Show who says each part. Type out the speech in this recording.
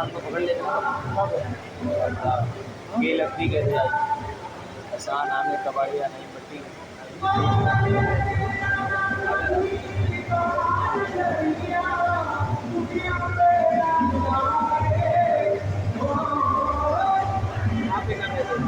Speaker 1: दुकान को पकड़ लेते ये लकड़ी कैसे आई आसान आने कबाड़िया नहीं बटी आप भी कर लेते